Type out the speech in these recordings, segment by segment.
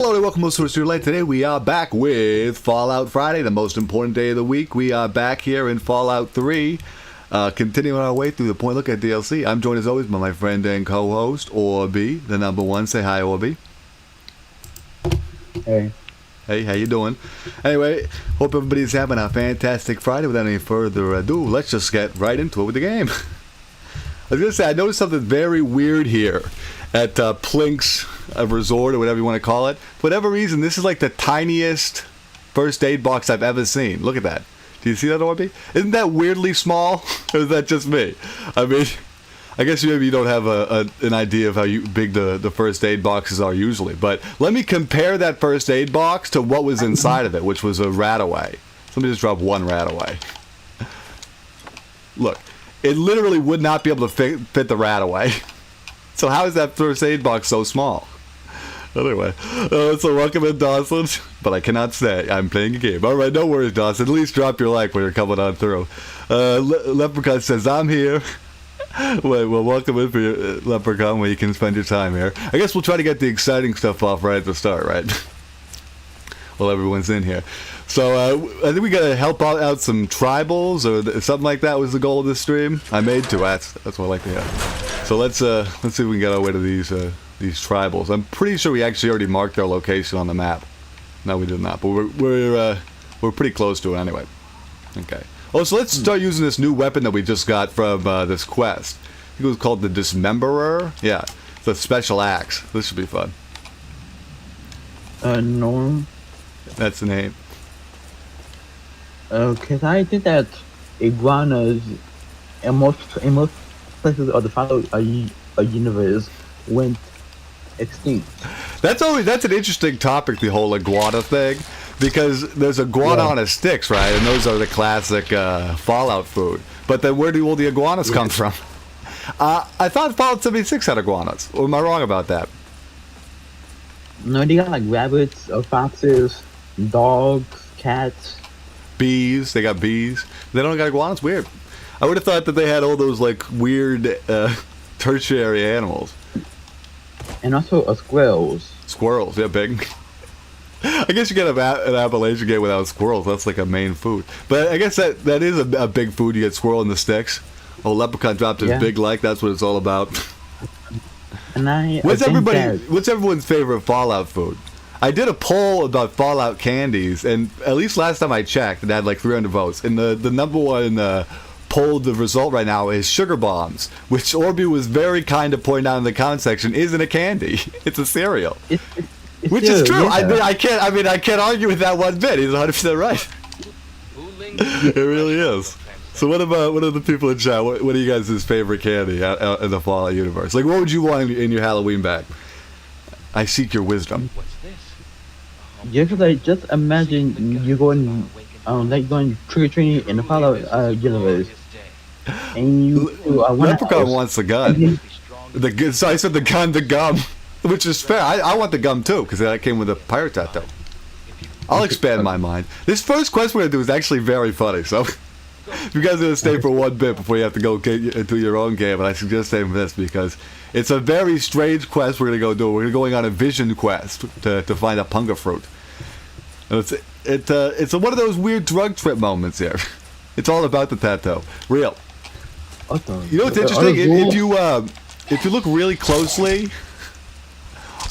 Hello and welcome to Studio Light. Today we are back with Fallout Friday, the most important day of the week. We are back here in Fallout 3, continuing our way through the Point Lookout DLC. I'm joined as always by my friend and co-host, Orby, the number one. Say hi, Orby. Hey. Hey, how you doing? Anyway, hope everybody's having a fantastic Friday. Without any further ado, let's just get right into it with the game. I was going to say, I noticed something very weird here at Plink's resort, or whatever you want to call it. For whatever reason, this is like the tiniest first aid box I've ever seen. Look at that. Do you see that, Orby? Isn't that weirdly small? Or is that just me? I mean, I guess maybe you don't have an idea of how big the first aid boxes are usually. But let me compare that first aid box to what was inside of it, which was a rat-away. So let me just drop one rat-away. Look, it literally would not be able to fit the rat-away. So how is that first aid box so small? Anyway, so welcome in, Dawson. But I cannot stay. I'm playing a game. All right, no worries, Dawson. At least drop your like when you're coming on through. Leprechaun says, I'm here. Well, welcome in for your Leprechaun, where you can spend your time here. I guess we'll try to get the exciting stuff off right at the start, right? While everyone's in here. So I think we got to help out some tribals, or something like that was the goal of this stream. I made two. That's what I like to hear. So let's see if we can get our way to these tribals. I'm pretty sure we actually already marked their location on the map. No, we did not, but we're pretty close to it anyway. Okay. Oh, so let's start using this new weapon that we just got from this quest. I think it was called the Dismemberer. Yeah, it's a special axe. This should be fun. No. That's the name. Cause I think that iguanas in most places of the Fallout universe went extinct. That's an interesting topic, the whole iguana thing, because there's iguana on a sticks, right? And those are the classic Fallout food. But then where do all the iguanas come from? I thought Fallout 76 had iguanas. Or am I wrong about that? No, they got like rabbits, foxes, dogs, cats. Bees. They got bees. They don't got iguanas? Weird. I would have thought that they had all those like weird tertiary animals. And also squirrels. Squirrels, yeah, big. I guess you get an Appalachian game without squirrels. That's like a main food. But I guess that is a big food. You get squirrel in the sticks. Oh, Leprechaun dropped his big like. That's what it's all about. And What's everyone's favorite Fallout food? I did a poll about Fallout candies, and at least last time I checked, it had like 300 votes. And the number one poll, the result right now is sugar bombs, which Orby was very kind to point out in the comment section isn't a candy. It's a cereal. Which is true. Yeah. I can't argue with that one bit. He's 100% right. It really is. So what are the people in chat? What are you guys' favorite candy out in the Fallout universe? Like, what would you want in your Halloween bag? I seek your wisdom. Yeah, cause like just imagine you going trick or treating in the Fallout universe, and you Leprechaun wants the gun. So I said the gum, which is fair. I want the gum too, because that came with a pirate tattoo. I'll expand my mind. This first quest we're gonna do is actually very funny. So if you guys are gonna stay for one bit before you have to go into your own game, and I suggest staying for this because it's a very strange quest we're gonna go do. We're going on a vision quest to find a punga fruit. And it's one of those weird drug trip moments here. It's all about the tattoo. Real. You know what's interesting? If you look really closely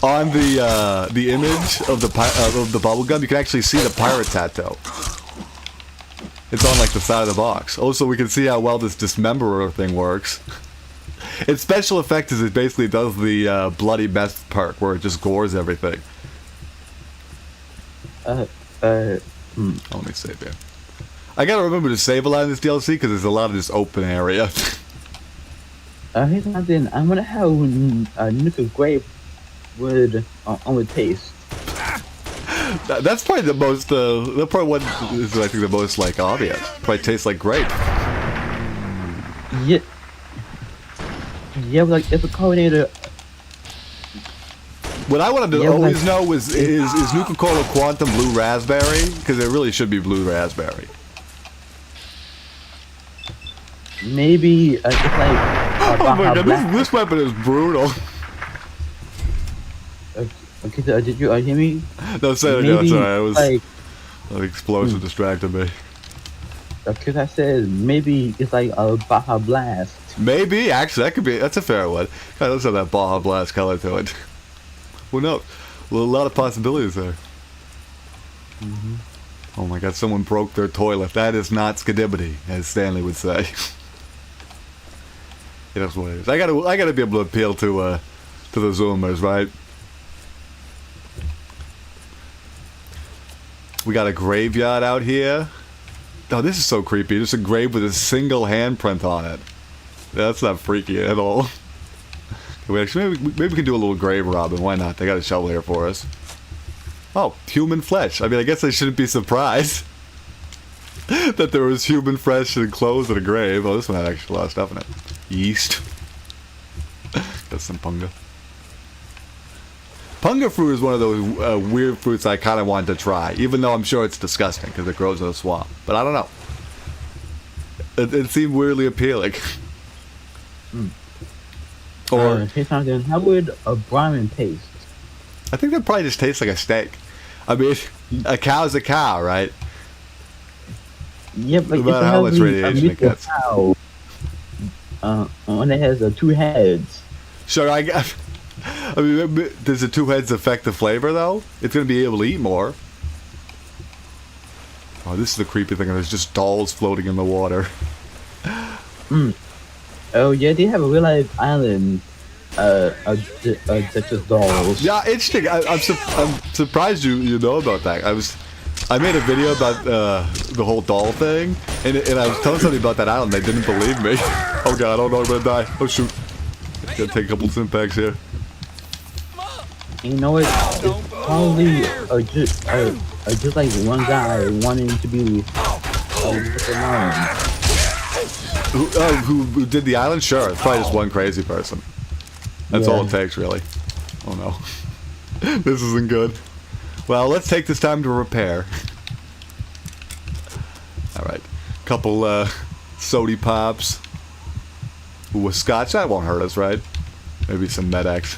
on the image of the bubble gum, you can actually see the pirate tattoo. It's on like the side of the box. Also, we can see how well this Dismemberer thing works. Its special effect is it basically does the bloody mess perk, where it just gores everything. Hmm. Let me save here. I gotta remember to save a lot in this DLC because there's a lot of this open area. Here's something. I wonder how nuclear grape would taste. That's probably the most. That probably what is I think the most like obvious. Probably tastes like grape. Yeah. Yeah, like it's a coordinator. What I wanted to always know is Nuka-Cola Quantum blue raspberry? Because it really should be blue raspberry. Maybe it's like. Oh my god, this weapon is brutal. Okay, so did you hear me? No, sorry, no, Maybe sorry. I was like, an explosion distracted me. because I said maybe it's like a Baja Blast. Maybe actually that could be. That's a fair one. God, let's have that Baja Blast color to it. Who knows? Well, a lot of possibilities there. Oh my God! Someone broke their toilet. That is not skidibbity, as Stanley would say. It is what it is. I gotta be able to appeal to the Zoomers, right? We got a graveyard out here. Oh, this is so creepy. Just a grave with a single handprint on it. That's not freaky at all. We actually maybe we can do a little grave robbing. Why not? They got a shovel here for us. Oh, human flesh. I mean, I guess I shouldn't be surprised that there was human flesh and clothes in a grave. Oh, this one had actually a lot of stuff in it. Yeast. Got some punga. Punga fruit is one of those weird fruits I kind of wanted to try, even though I'm sure it's disgusting because it grows in a swamp. But I don't know. It seemed weirdly appealing. Or Hey, something. How would a brahmin taste? I think that probably just tastes like a steak. I mean, a cow's a cow, right? Yeah, but No matter how much radiation it gets. Cow, one that has two heads. Sure, I mean, does the two heads affect the flavor, though? It's going to be able to eat more. Oh, this is the creepy thing. There's just dolls floating in the water. Oh yeah, they have a real life island. That's just dolls. Yeah, interesting. I'm surprised you know about that. I made a video about the whole doll thing, and I was telling somebody about that island. They didn't believe me. Oh God, oh no, I'm gonna die. Oh shoot. Gotta take a couple impacts here. You know what? It's probably just like one guy wanting to be alone. Who did the island? Sure, it's probably just one crazy person. That's all it takes, really. Oh no. This isn't good. Well, let's take this time to repair. Alright. Couple, sody pops. Ooh, a scotch? That won't hurt us, right? Maybe some Med-X.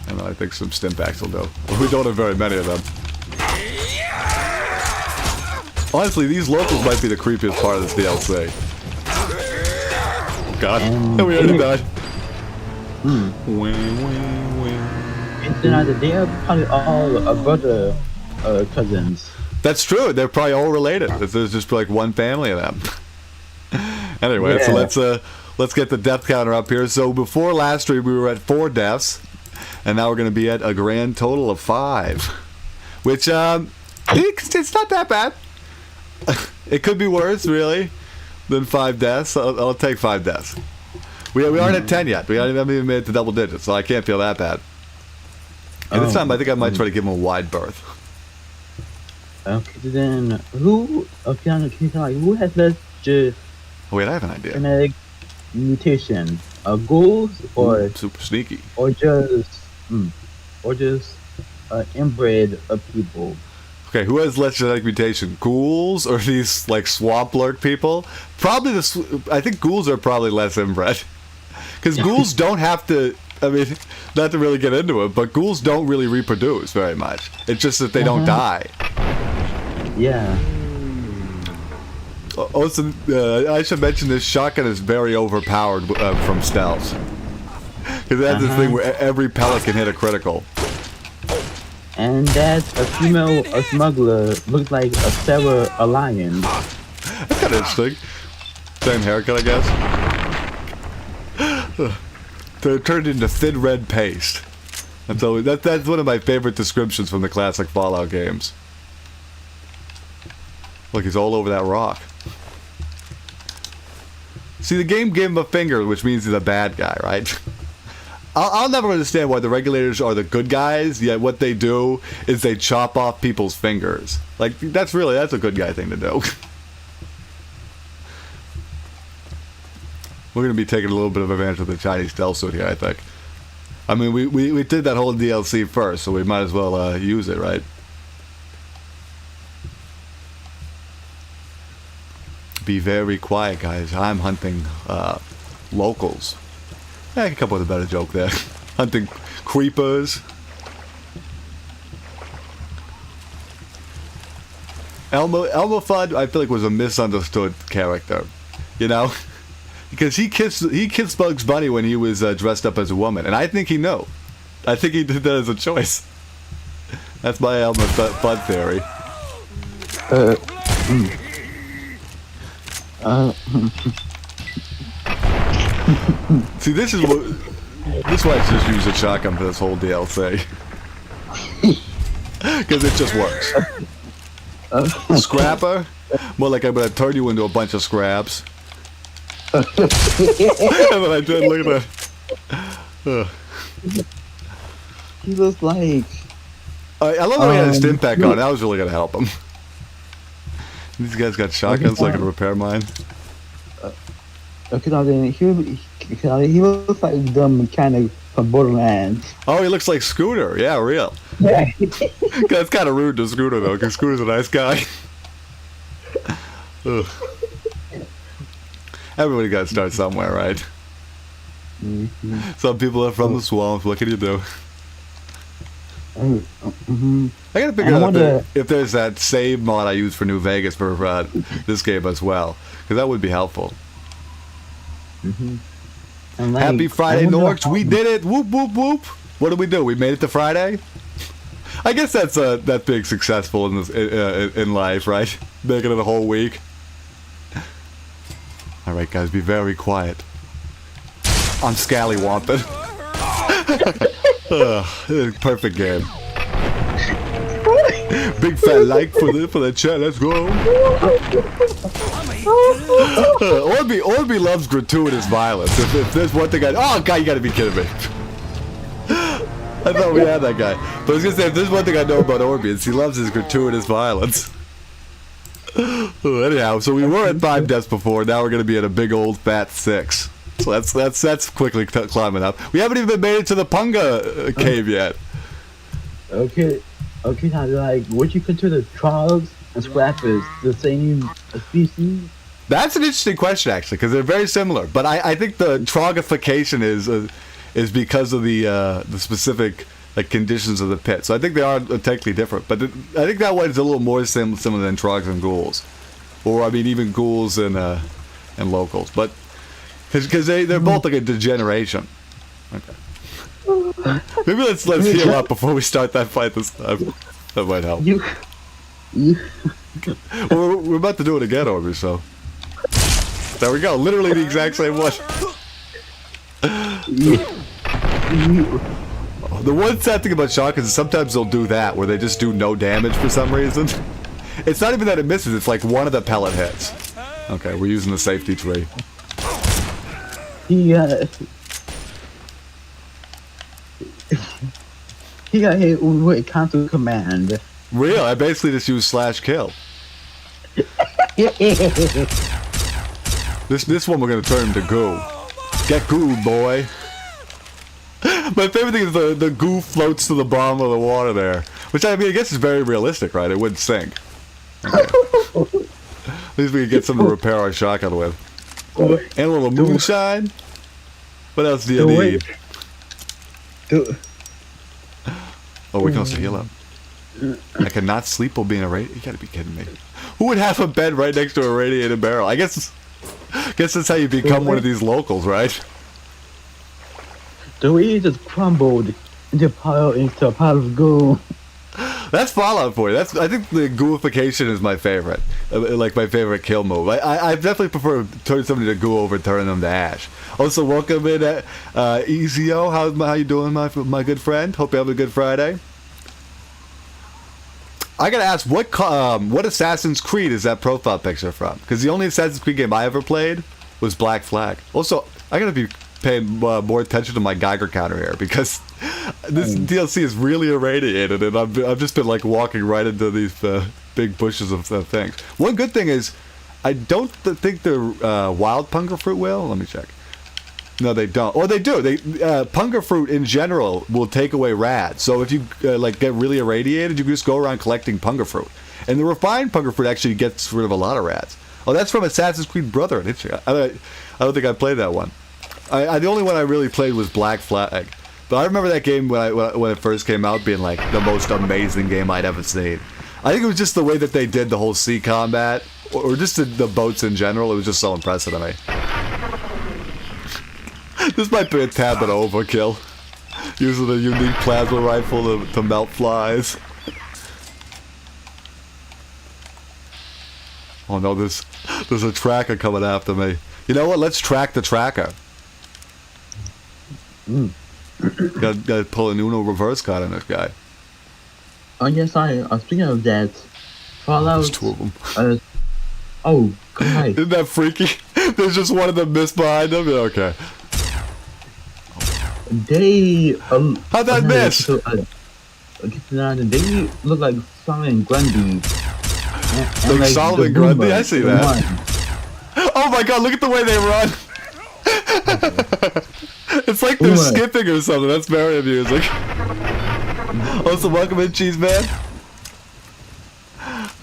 I don't know, I think some Stimpaks will do. We don't have very many of them. Honestly, these locals might be the creepiest part of this DLC. Oh God. We already died. They are probably all brother cousins. That's true. They're probably all related. There's just like one family of them. Anyway, so let's get the death counter up here. So before last stream, we were at 4 deaths, and now we're going to be at a grand total of 5, which it's not that bad. It could be worse, really, than 5 deaths. I'll take 5 deaths. We aren't at 10 yet. We haven't even made it to double digits, so I can't feel that bad. And this time, I think I might try to give him a wide berth. Okay, then who? Okay, can you tell me who has less Wait, I have an idea. genetic mutation? Ghouls or Super sneaky. just inbred people? Okay, who has less genetic mutation? Ghouls or these like swamp lurk people? Probably I think ghouls are probably less inbred. Because ghouls don't have to. I mean, not to really get into it, but ghouls don't really reproduce very much. It's just that they don't die. Yeah. Also, I should mention this shotgun is very overpowered from stealth. Because it has this thing where every pellet can hit a critical. And that a female smuggler looks like a Sarah a lion. That's kind of interesting. Same haircut, I guess. They're turned into thin red paste. That's one of my favorite descriptions from the classic Fallout games. Look, he's all over that rock. See, the game gave him a finger, which means he's a bad guy, right? I'll never understand why the regulators are the good guys, yet what they do is they chop off people's fingers. Like, that's a good guy thing to do. We're going to be taking a little bit of advantage of the Chinese stealth suit here, I think. I mean, we did that whole DLC first, so we might as well use it, right? Be very quiet, guys. I'm hunting locals. I can come up with a better joke there. Hunting creepers. Elmo Fudd, I feel like was a misunderstood character, you know, because he kissed Bugs Bunny when he was dressed up as a woman, and I think he knew. I think he did that as a choice. That's my Elmo Fudd theory. See, this is why I just use a shotgun for this whole DLC. Because it just works. Scrapper? More like I'm going to turn you into a bunch of scraps. And then I did, look at that. He was like... I love that he had his stim pack on. That was really going to help him. These guys got shotguns so I can repair mine. Okay, now then, he looks like the mechanic from Borderlands. Oh, he looks like Scooter. Yeah, real. Yeah. That's kind of rude to Scooter, though, because Scooter's a nice guy. Ugh. Everybody got to start somewhere, right? Mm-hmm. Some people are from the swamp. What can you do? Mm-hmm. I gotta figure out if there's that save mod I use for New Vegas for this game as well, because that would be helpful. Mm-hmm. Happy Friday, Norks! We did it! Whoop whoop whoop! What did we do? We made it to Friday. I guess that's being successful in this in life, right? Making it a whole week. All right, guys, be very quiet. I'm scallywamping. Perfect game. Big fat like for the chat. Let's go. Orby loves gratuitous violence. If there's one thing oh god, you gotta be kidding me. I thought we had that guy. But I was gonna say, if there's one thing I know about Orby, it's he loves his gratuitous violence. Anyhow, so we were at 5 deaths before. Now we're gonna be at a big old fat 6. So that's quickly climbing up. We haven't even made it to the Punga cave yet. Okay, now like, would you consider Trogs and Scrappers the same species? That's an interesting question, actually, because they're very similar. But I think the trogification is because of the specific conditions of the pit. So I think they are technically different. But I think that one's a little more similar than Trogs and Ghouls, or I mean even Ghouls and Locals. But because they're both like a degeneration. Okay. Maybe let's heal up before we start that fight this time. That might help. We're about to do it again, Orby, so. There we go. Literally the exact same one. The one sad thing about shotguns is sometimes they'll do that, where they just do no damage for some reason. It's not even that it misses, it's like one of the pellet hits. Okay, we're using the safety tree. He got hit with a counter command. Real? I basically just used /kill. This one we're gonna turn him to goo. Get goo, boy. My favorite thing is the goo floats to the bottom of the water there, which I mean I guess is very realistic, right? It wouldn't sink. Okay. At least we can get something to repair our shotgun with. And a little moonshine. What else do you need? Oh, we can also heal up. I cannot sleep while being irradiated. You gotta be kidding me. Who would have a bed right next to a radiated barrel? I guess that's how you become one of these locals, right? The way it just crumbled into a pile of goo. That's Fallout for you. I think the gooification is my favorite. Like my favorite kill move. I definitely prefer turning somebody to goo over turning them to ash. Also, welcome in EZO. How you doing, my good friend? Hope you have a good Friday. I gotta ask, what Assassin's Creed is that profile picture from? Because the only Assassin's Creed game I ever played was Black Flag. Also, I gotta be paying more attention to my Geiger counter here, because this DLC is really irradiated, and I've just been like walking right into these big bushes of things. One good thing is, I don't think the wild punga fruit will. Let me check. No, they don't. Or they do. Punga fruit in general will take away rads. So if you get really irradiated, you can just go around collecting punga fruit. And the refined punga fruit actually gets rid of a lot of rads. Oh, that's from Assassin's Creed Brotherhood. I don't think I played that one. The only one I really played was Black Flag. But I remember that game when it first came out being like the most amazing game I'd ever seen. I think it was just the way that they did the whole sea combat, or just the boats in general. It was just so impressive to me. This might be a tad bit of overkill. Using a unique plasma rifle to melt flies. Oh no, there's a tracker coming after me. You know what? Let's track the tracker. Gotta pull an Uno reverse card on this guy. Oh yes, speaking of that, Fallout. There's two of them. Oh, God. Isn't that freaky? There's just one of them missed behind them. Yeah, okay. They. How'd that miss? They look like Solomon Grundy. Like Solomon Grundy? I see that. Oh my god, look at the way they run! It's like they're skipping or something. That's very amusing. Also, welcome in, Cheese Man.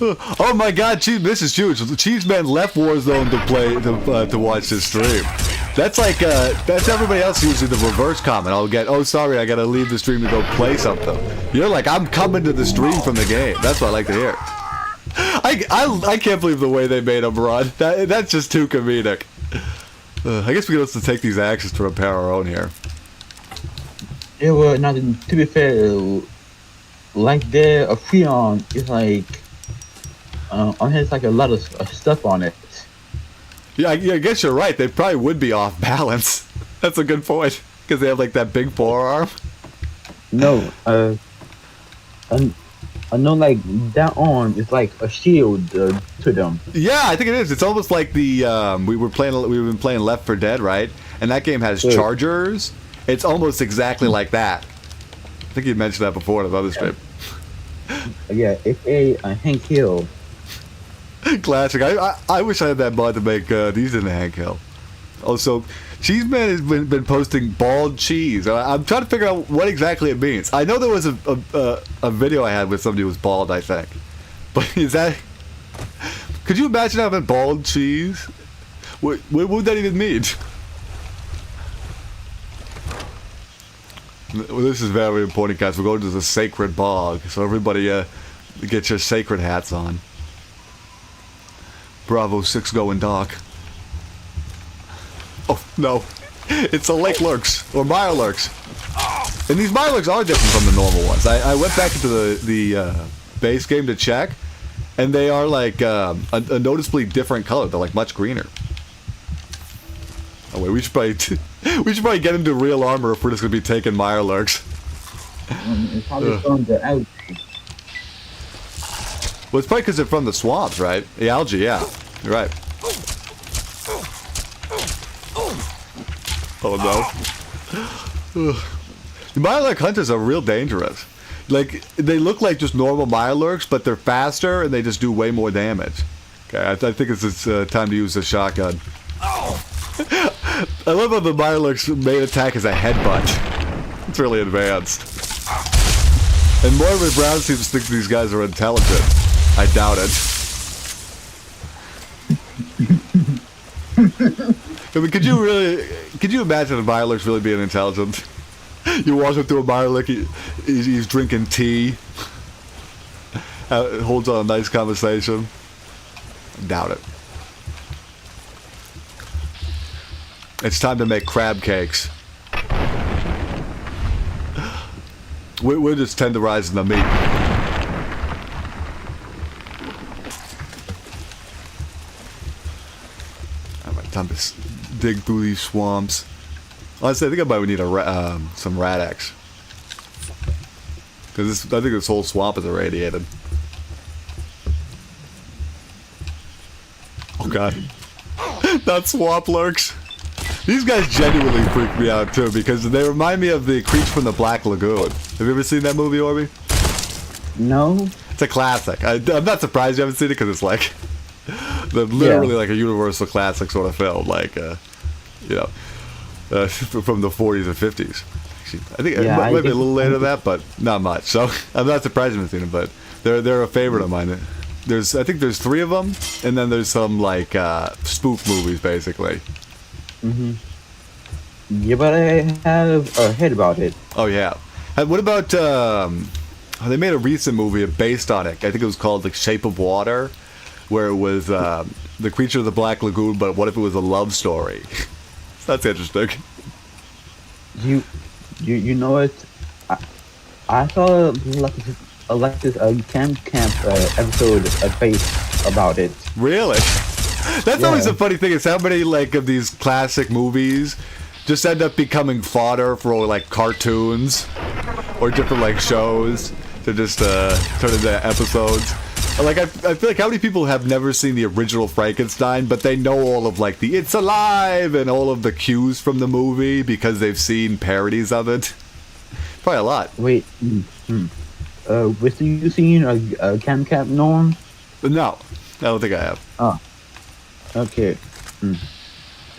Oh my god, this is huge. Cheese Man left Warzone to watch this stream. That's like, that's everybody else using the reverse comment. I'll get, oh sorry, I gotta leave the stream to go play something. You're like, I'm coming to the stream from the game. That's what I like to hear. I can't believe the way they made him run. That's just too comedic. I guess we can also take these axes to repair our own here. Yeah, well, now to be fair, like a Freon is like, on has like a lot of stuff on it. Yeah, I guess you're right. They probably would be off balance. That's a good point. Because they have like that big forearm. No, I know like that arm is like a shield to them. Yeah, I think it is. It's almost like the we've been playing Left 4 Dead, right? And that game has chargers. It's almost exactly like that. I think you mentioned that before in another stream. Yeah, it's a Hank Hill. Classic. I wish I had that mod to make these in the Hank Hill. Also, Cheese Man has been posting bald cheese. I'm trying to figure out what exactly it means. I know there was a video I had with somebody who was bald, I think. But is that... Could you imagine having bald cheese? What would that even mean? Well, this is very important, guys. We're going to the sacred bog. So everybody get your sacred hats on. Bravo 6 going dark. Oh, no. It's a Lake Lurks, or Mire Lurks. And these Mire Lurks are different from the normal ones. I went back into the base game to check, and they are like a noticeably different color. They're like much greener. Oh wait, we should probably get into real armor if we're just going to be taking Mire Lurks. It's probably from the algae. Well, it's probably because they're from the swamps, right? The algae, yeah. You're right. Oh no. The Mirelurk hunters are real dangerous. Like, they look like just normal Mirelurks, but they're faster and they just do way more damage. Okay, I think it's time to use the shotgun. I love how the Mirelurk's main attack is a headbutt. It's really advanced. And Moira Brown seems to think these guys are intelligent. I doubt it. I mean, could you imagine a Mirelurk's really being intelligent? You walk up to a Mirelurk, he's drinking tea, holds on a nice conversation. I doubt it. It's time to make crab cakes. We're just tenderizing the meat. Alright, time to dig through these swamps. Honestly, I think I might need some Rad-X. Because I think this whole swamp is irradiated. Oh god. Not swamp lurks. These guys genuinely freak me out too, because they remind me of the creatures from the Black Lagoon. Have you ever seen that movie, Orby? No. It's a classic. I'm not surprised you haven't seen it, because it's like... literally like a universal classic sort of film, like, you know... from the 40s and 50s. I think it might be a little later than that, but not much. So I'm not surprised you haven't seen them, but they're a favorite of mine. I think there's 3 of them, and then there's some like spoof movies, basically. Yeah, but I have heard about it. Oh yeah. What about they made a recent movie based on it. I think it was called like Shape of Water, where it was the creature of the Black Lagoon, but what if it was a love story? That's interesting. You know what? I saw like this camp episode based about it. Really? That's always a funny thing. Is how many like of these classic movies just end up becoming fodder for like cartoons or different like shows to just turn into episodes. Like I feel like how many people have never seen the original Frankenstein, but they know all of like the "It's Alive" and all of the cues from the movie because they've seen parodies of it. Probably a lot. Wait, was you seen a Camp Norm? No, I don't think I have. Oh, okay.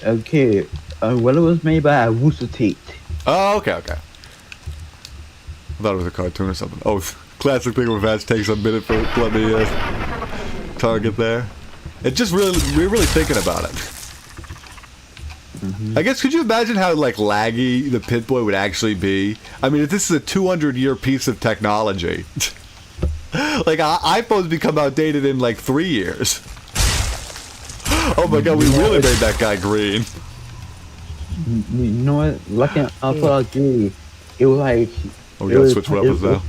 Okay. Well, it was made by Wooster Tate. Oh, okay. I thought it was a cartoon or something. Oh, classic thing where Vance takes a minute for let me target there. It just we're really thinking about it. I guess could you imagine how like laggy the Pit-Boy would actually be? I mean, if this is a 200-year piece of technology, like iPhones become outdated in like 3 years. Oh my god, we really made that guy green. You know what? Like in Fallout 3, it was like. Oh, we gotta switch weapons now.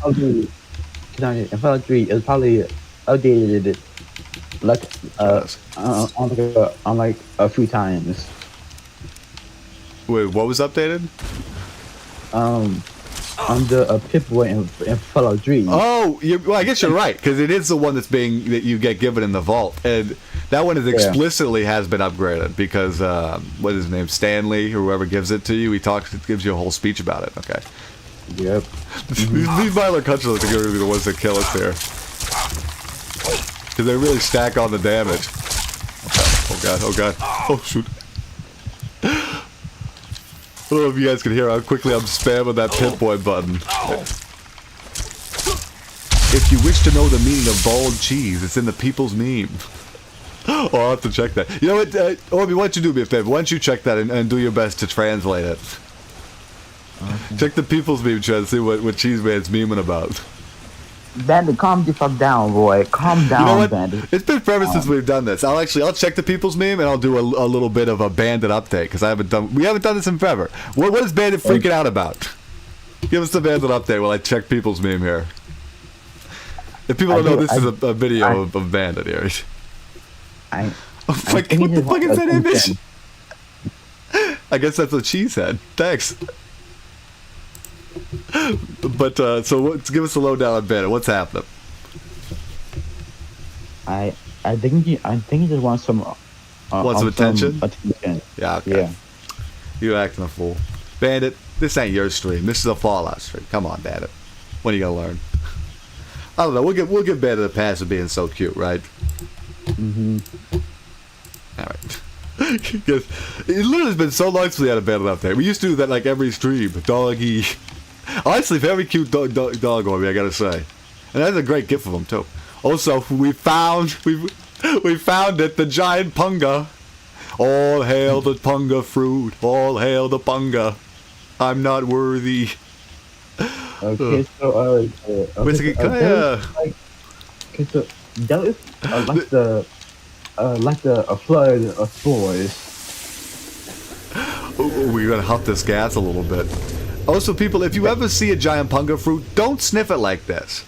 In Fallout 3, it was probably updated like on like a few times. Wait, what was updated? On the Pip-Boy in Fallout 3. Oh, well, I guess you're right because it is the one that you get given in the vault, and that one is explicitly has been upgraded because what is his name, Stanley, or whoever gives it to you, gives you a whole speech about it. Okay. Yep. These violent countries are going to be the ones that kill us here because they really stack on the damage. Okay. Oh god. Oh shoot. I don't know if you guys can hear how quickly I'm spamming that Pip-Boy button. If you wish to know the meaning of bald cheese, it's in the people's meme. Oh, I'll have to check that. You know what, Orby, why don't you do me a favor? Why don't you check that and do your best to translate it? Okay. Check the people's meme chat and see what Cheese Man's memeing about. Bandit, calm the fuck down, boy. Calm down, you know what? Bandit. It's been forever since we've done this. I'll check the people's meme and I'll do a little bit of a Bandit update because we haven't done this in forever. What is Bandit freaking out about? Give us the Bandit update while I check people's meme here. If people don't know, this is a video of Bandit here. What the fuck is that image? I guess that's what she said. Thanks. But so give us a lowdown on Bandit. What's happening? I think you just want some attention. Yeah. Okay. Yeah. You're acting a fool, Bandit. This ain't your stream. This is a Fallout stream. Come on, Bandit. When are you gonna learn? I don't know. We'll give Bandit a pass for being so cute, right? All right. Because it literally has been so long since we had a Bandit up there. We used to do that like every stream. Doggy. Honestly, very cute dog Orby, I gotta say. And that's a great gift of him too. Also, we found it, the giant punga. All hail the punga fruit. All hail the punga. I'm not worthy. Okay, so basically, that is like a flood of spores. We gotta huff this gas a little bit. Also, people, if you ever see a giant punga fruit, don't sniff it like this.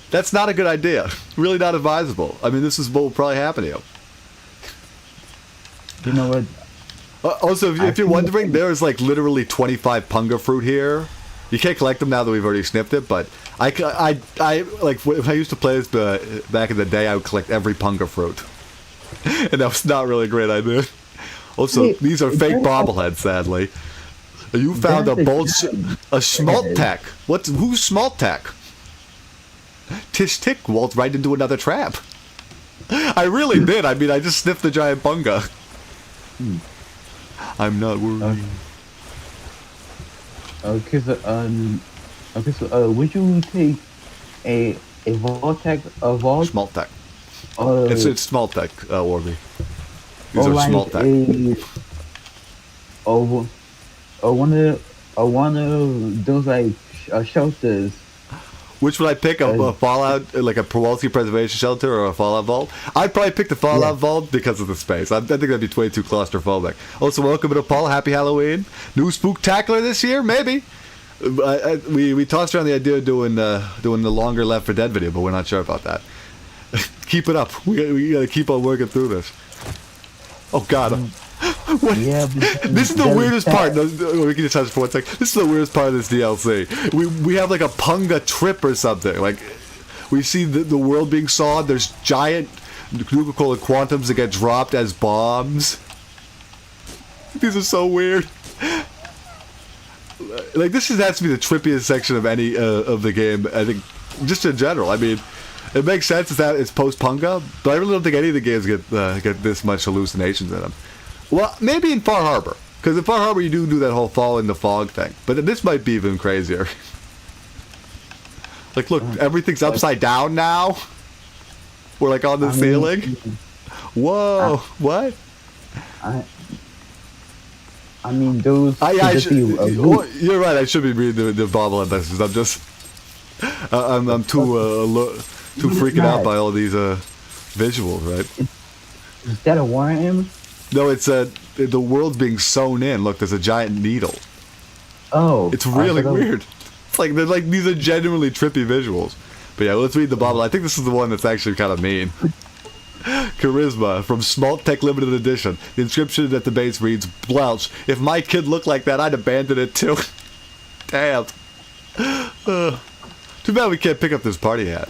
That's not a good idea. Really not advisable. I mean, this is what will probably happen to you. You know what? Also, if you're wondering, there's like literally 25 punga fruit here. You can't collect them now that we've already sniffed it, but I like if I used to play this back in the day, I would collect every punga fruit, and that was not really a great idea. Also, these are fake bobbleheads, sadly. You found a Schmaltech. Who's Schmaltech? Tish Tick waltzed right into another trap. I really did. I mean, I just sniffed the giant punga. I'm not worried. Okay, so would you take a Voltec, a Volt? Schmaltech. It's Schmaltech, Orby. These are like Schmaltech. One of those like shelters. Which would I pick? A Fallout, like a Kowalski preservation shelter or a Fallout vault? I'd probably pick the Fallout vault because of the space. I think that'd be way too claustrophobic. Also, welcome to Paul. Happy Halloween. New Spooktacular this year? Maybe. We tossed around the idea of doing the longer Left 4 Dead video, but we're not sure about that. Keep it up. We gotta keep on working through this. Oh God. What? Yeah, This is the weirdest part. No, we can just touch for 1 second. This is the weirdest part of this DLC. We have like a Punga trip or something. Like we see the world being sawed. There's giant nuclear quantums that get dropped as bombs. These are so weird. Like this has to be the trippiest section of any of the game. I think, just in general. I mean, it makes sense that it's post Punga, but I really don't think any of the games get this much hallucinations in them. Well, maybe in Far Harbor, because in Far Harbor you do that whole fall in the fog thing. But this might be even crazier. Like, look, everything's upside down now. We're like on the ceiling. Whoa! What? I mean, those. You're right. I should be reading the bobblehead messages. I'm just. I'm too freaking out by all these visuals, right? Is that a worm? No, it's the world's being sewn in. Look, there's a giant needle. Oh, it's really weird. It's like these are genuinely trippy visuals. But yeah, let's read the bobble. I think this is the one that's actually kind of mean. Charisma from Smalt Tech Limited Edition. The inscription at the base reads, "Blouch. If my kid looked like that, I'd abandon it too." Damn. Too bad we can't pick up this party hat.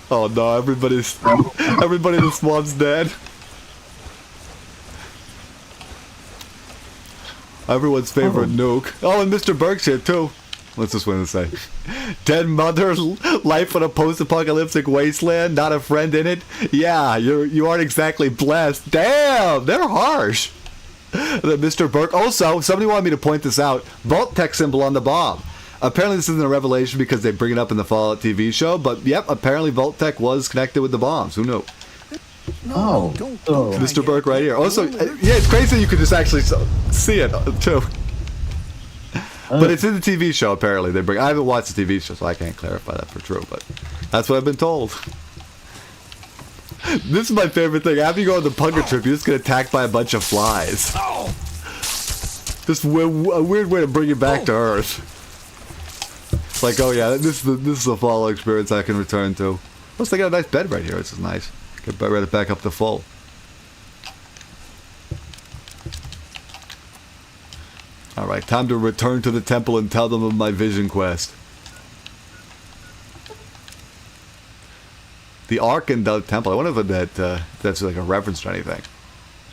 Oh no, everybody in the swamp's dead. Everyone's favorite nuke. Oh, and Mr. Burke's here too. What's this one to say? Dead mother, life in a post-apocalyptic wasteland, not a friend in it. Yeah, you aren't exactly blessed. Damn, they're harsh. Then Mr. Burke. Also, somebody wanted me to point this out. Vault Tech symbol on the bomb. Apparently this isn't a revelation because they bring it up in the Fallout TV show, but yep, apparently Vault Tech was connected with the bombs. Who knew? No, Mr. Burke right here. Also, yeah, it's crazy you could just actually see it too. But it's in the TV show. Apparently, they bring. I haven't watched the TV show, so I can't clarify that for true. But that's what I've been told. This is my favorite thing. After you go on the Punga trip, you just get attacked by a bunch of flies. Just a weird way to bring you back to Earth. Like, oh yeah, this is a Fallout experience I can return to. Plus, they got a nice bed right here. This is nice. Get ready to back up to full. Alright, time to return to the temple and tell them of my vision quest. The Ark and the Temple. I wonder if that's like a reference to anything.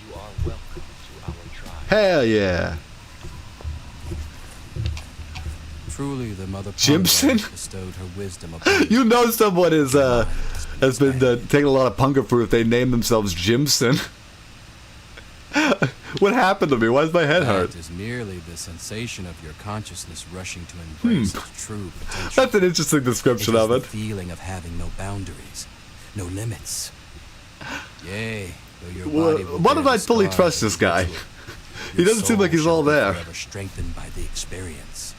You are welcome to our tribe. Hell yeah. Truly, the mother Jimson? bestowed her wisdom upon You know someone has been taking a lot of Punga fruit if they name themselves Jimson. What happened to me? Why does my head hurt? That is merely the sensation of your consciousness rushing to embrace its true potential. That's an interesting description of The it. feeling of having no boundaries, no limits. Yea, though your Well, body will why bear don't I the fully scars trust of this guy? ritual, He your doesn't seem like soul he's all shall be there. forever strengthened by the experience.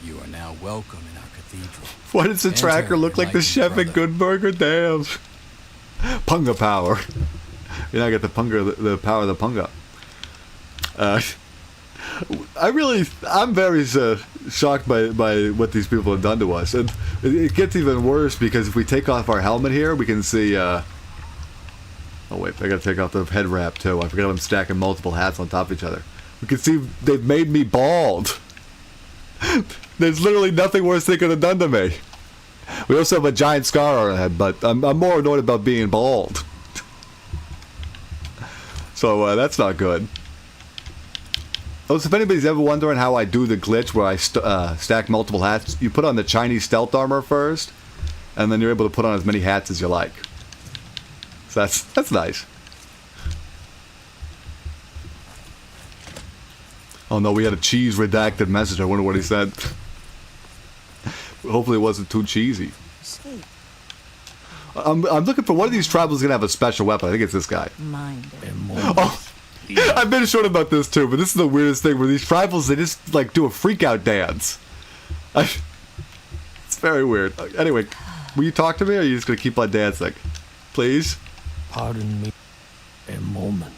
You are now welcome in our cathedral. Why does the tracker look like the chef at Good Burger? Damn. Punga power. You now get the Punga, the power of the Punga. I'm very shocked by what these people have done to us, and it gets even worse because if we take off our helmet here, we can see. Oh wait, I gotta take off the head wrap too. I forgot I'm stacking multiple hats on top of each other. We can see they've made me bald. There's literally nothing worse they could have done to me. We also have a giant scar on our head, but I'm more annoyed about being bald. So that's not good. Oh, so if anybody's ever wondering how I do the glitch where I stack multiple hats, you put on the Chinese stealth armor first, and then you're able to put on as many hats as you like. So that's nice. Oh no, we had a cheese redacted message. I wonder what he said. Hopefully it wasn't too cheesy. I'm looking for one of these tribals is gonna have a special weapon. I think it's this guy. Oh, I've been short about this too, but this is the weirdest thing where these tribals, they just like do a freak out dance. It's very weird. Anyway, will you talk to me, or are you just gonna keep on dancing? Please? Pardon me a moment,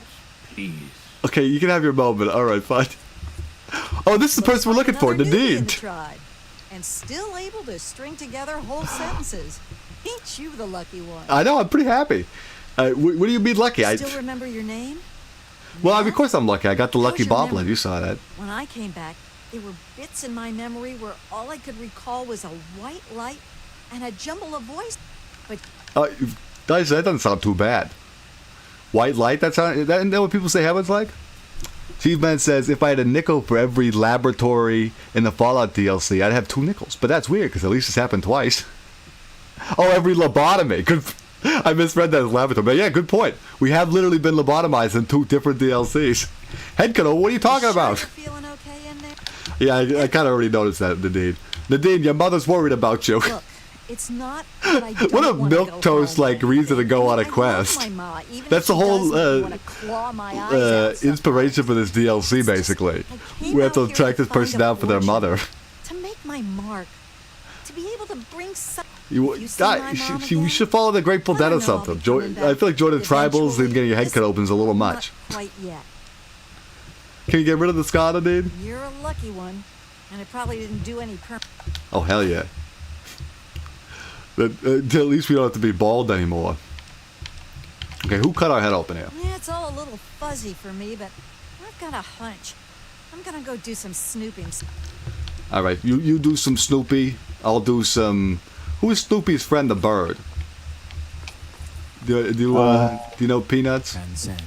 please. Okay, you can have your moment. Alright, fine. Oh, this is the person we're looking for, Another newbie in Nadine. the tribe, and still able to string together whole sentences. Ain't you the lucky one? I know, I'm pretty happy. What do you mean lucky? Still remember your name? Well, Yeah? of course I'm lucky. I got the How's lucky your bobblehead. memory? You saw that. When I came back, there were bits in my memory where all I could recall was a white light and a jumble of voice. But Guys, that doesn't sound too bad. White light, isn't that what people say heaven's like? Steve Man says, if I had a nickel for every laboratory in the Fallout DLC, I'd have 2 nickels. But that's weird, because at least it's happened twice. Oh, every lobotomy. Good. I misread that as laboratory. But yeah, good point. We have literally been lobotomized in 2 different DLCs. Headcutter, what are you talking sure about? you're feeling okay in there? Yeah, I kind of already noticed that, Nadine. Nadine, your mother's worried about you. Look, it's not that I don't What a wanna go milquetoast, home like, or reason to go on a anything. I love quest. my ma, even That's if the she whole, does make me wanna claw my eyes out sometimes. inspiration for this DLC, basically. came We have to out here track to this person find a down for their fortune. mother. To make my mark. To be able to bring some... You see my mom we again? should follow the Grateful Let Dead her or know I'll something. be coming I feel like joining back tribals and getting your head cut eventually. open is a little Not much. quite yet. Can you get rid of the scar, Nadine? You're a lucky one, and it probably didn't do any Oh, hell yeah. At least we don't have to be bald anymore. Okay, who cut our head open here? Yeah, it's all a little fuzzy for me, but I've got a hunch. I'm gonna go do some snooping. Alright, you do some Snoopy. I'll do some... Who is Snoopy's friend, the bird? Do you know Peanuts? Transcend.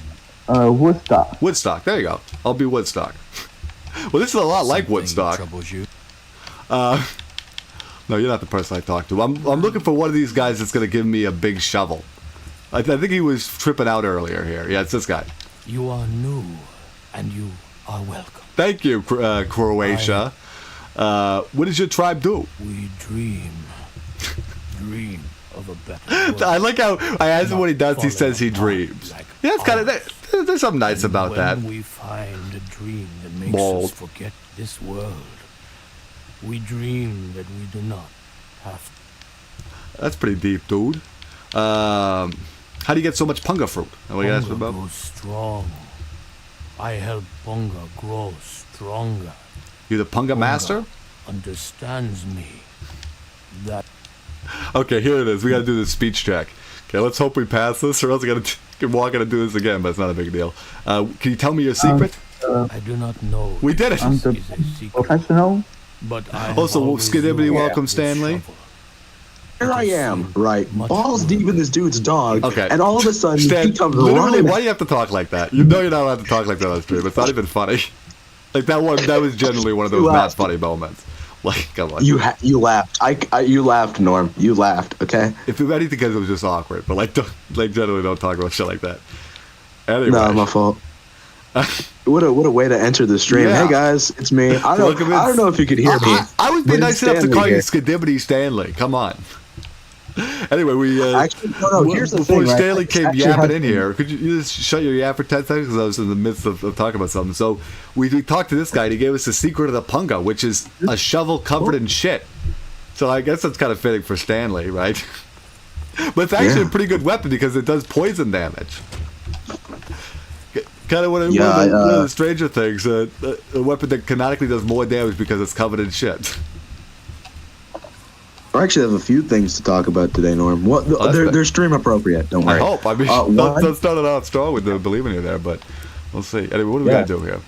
Woodstock. Woodstock, there you go. I'll be Woodstock. Well, this is a lot like Something Woodstock. troubles you. No, you're not the person I talked to. I'm looking for one of these guys that's going to give me a big shovel. I think he was tripping out earlier here. Yeah, it's this guy. You are new, and you are welcome. Thank you, Croatia. What does your tribe do? We dream of a better world. I like how I asked him what he does. He Falling says he apart dreams. like Yeah, it's kind of ours. there's something nice about when that. we find a dream that makes Bald. us forget this world, we dream that we do not have to. That's pretty deep, dude. How do you get so much punga fruit? What are you asking Bunga about? grows strong. I help Bunga grow stronger. You the punga master? Understands me. That Okay, here it is. We got to do the speech check. Okay, let's hope we pass this, or else we're gonna walk in and do this again. But it's not a big deal. Can you tell me your secret? I do not know. We did it. I'm This the is a secret, professional. but I Also, have always Skippable, used welcome, this Stanley. shovel. Here I am, right, Much balls more. deep in this dude's dog, Okay. and all of a sudden Stan, he comes literally, running. why do you have to talk like that? You know you're not allowed to talk like that on stream. It's not even funny. Like that was genuinely one of those not funny moments. Like, come on. You laughed. You laughed, Norm. You laughed. Okay. If anything, because it was just awkward. But generally don't talk about shit like that. Anyway. No, my fault. What a way to enter the stream. Yeah. Hey guys, it's me. I Welcome in. don't know if you could hear me. I was being but nice it's enough to Stanley call you here. Skippity Stanley. Come on. Anyway, we Actually, no, here's the before thing, right? Stanley It's came actually yapping has- in here, could you just shut your yap for 10 seconds? Because I was in the midst of talking about something. So we talked to this guy, and he gave us the secret of the punga, which is a shovel covered in shit. So I guess that's kind of fitting for Stanley, right? But it's actually Yeah. a pretty good weapon because it does poison damage. Kind of one of the Stranger Things, a weapon that canonically does more damage because it's covered in shit. I actually have a few things to talk about today, Norm. that's good. They're stream appropriate. Don't I worry. hope. I mean, one- don't start it out strong with the believing you there, but we'll see. Anyway, what do we Yeah. gotta do here?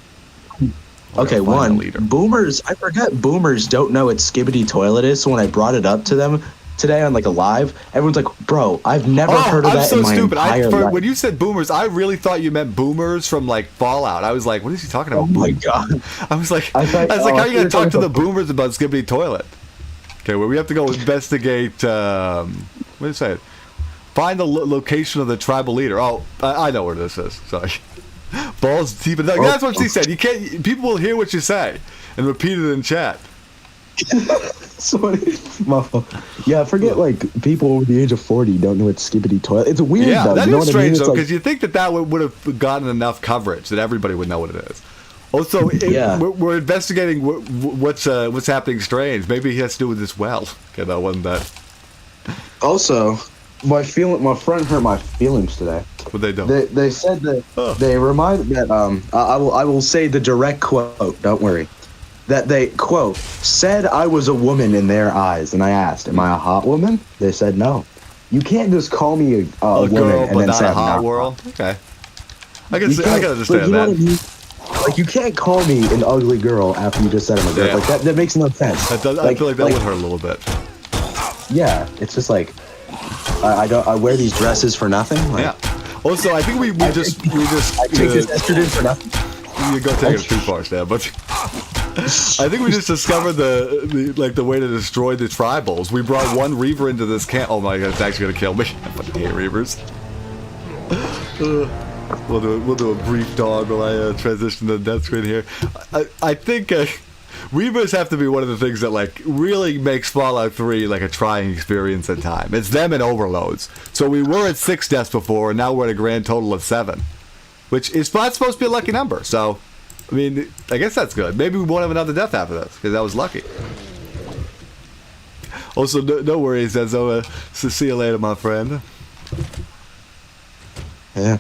Okay, Find the one. leader. Boomers. I forgot boomers don't know what Skibbity Toilet is. So when I brought it up to them today on like a live, everyone's like, "Bro, I've never heard of I'm that so in my stupid. entire life." When you said boomers, I really thought you meant boomers from like Fallout. I was like, what is he talking about? Oh my god. I was like, I thought- how are you oh, gonna you're talk to talking the about- boomers about Skippity Toilet? Okay, well, we have to go investigate. What did it say? Find the location of the tribal leader. Oh, I know where this is. Sorry. Balls deep in the. That's what she said. You can't. People will hear what you say and repeat it in chat. Sorry, my fault. Yeah, I forget like people over the age of 40 don't know what Skibbity Toilet. It's weird Yeah, though. that you know is what I mean? strange It's though, like- because you think that would have gotten enough coverage that everybody would know what it is. Also, Yeah. we're investigating what's happening strange. Maybe he has to do with this well. Okay, that wasn't that. Also, my friend hurt my feelings today. What they do? They said that Oh. they remind that I will say the direct quote. Don't worry. That they quote said I was a woman in their eyes, and I asked, "Am I a hot woman?" They said no. You can't just call me a woman girl, and but then not say a I'm hot not world. Okay, I can You see, I can't- can like, understand you know that. what I mean? Like you can't call me an ugly girl after you just said I'm a girl. Yeah. Like that makes no sense. That does, I feel like that would hurt a little bit. Yeah, it's just like I wear these dresses for nothing. Like, Yeah. Also, I think we just I take this estrogen for nothing. you go take it too far, Stan, but I think we just discovered the way to destroy the tribals. We brought one Reaver into this camp. Oh my god, it's actually gonna kill me. I fucking hate Reavers. We'll do a brief dog while I transition to the death screen here. I think Reavers have to be one of the things that like really makes Fallout 3 like a trying experience at time. It's them and overloads. So we were at 6 deaths before, and now we're at a grand total of 7, which is not supposed to be a lucky number. So, I mean, I guess that's good. Maybe we won't have another death after this because that was lucky. Also, no worries, Enzo. See you later, my friend. Yeah.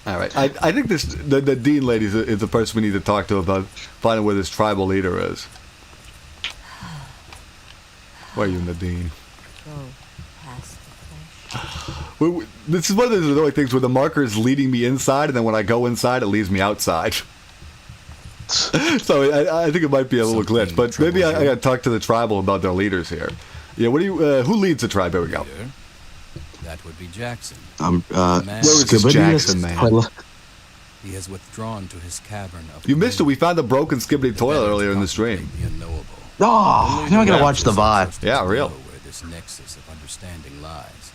All right. I think the Dean lady is the person we need to talk to about finding where this tribal leader is. Why are you Nadine? Go past the flesh. This is one of those annoying things where the marker is leading me inside, and then when I go inside, it leads me outside. So I think it might be a little glitch, but maybe I got to talk to the tribal about their leaders here. Yeah, what do you? Who leads the tribe? There we go. Leader? That would be Jackson. I'm Where was this Jackson man? He has withdrawn to his cavern of You missed it. We found a broken Skippity toilet earlier in the stream. The unknowable. Oh, now I gotta watch the VOD. Just Yeah, to real. know where this nexus of understanding lies.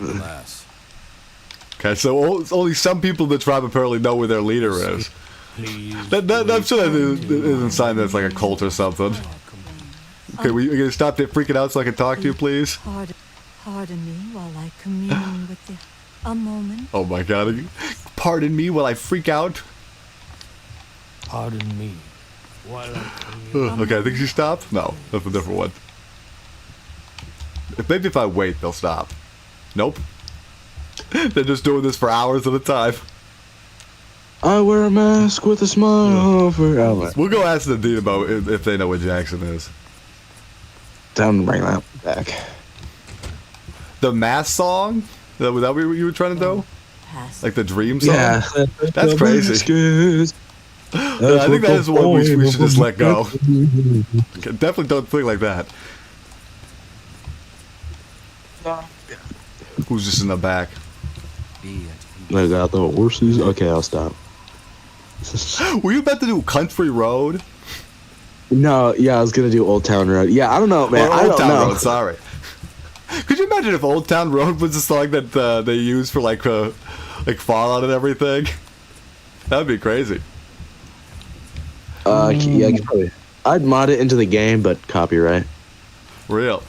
Alas, Okay, so only some people in the tribe apparently know where their leader is. Please. I'm sure that isn't a sign that it's like a cult or something. Okay, we gonna stop there freaking out so I can talk to you, please? Pardon me while I commune with the... A moment. Oh my god. Pardon me while I freak out. Pardon me. While I commute. Okay, I think she stopped? No, that's a different one. Maybe if I wait, they'll stop. Nope. They're just doing this for hours at a time. I wear a mask with a smile for hours. We'll go ask the Dean about if they know what Jackson is. Time to bring that back. The Mass song? Is that what you were trying to do? Past Like the Dream song? Yeah, That's crazy. I think that is one we should just let go. Okay, definitely don't think like that. Who's just in the back? be at peace. I got the horses. Okay, I'll stop. Were you about to do Country Road? No, yeah, I was gonna do Old Town Road. Yeah, I don't know, man. Or I Old don't Town know. Road, sorry. Could you imagine if Old Town Road was a song that they used for like Fallout and everything? That would be crazy. Yeah, I could probably. I'd mod it into the game, but copyright. Real.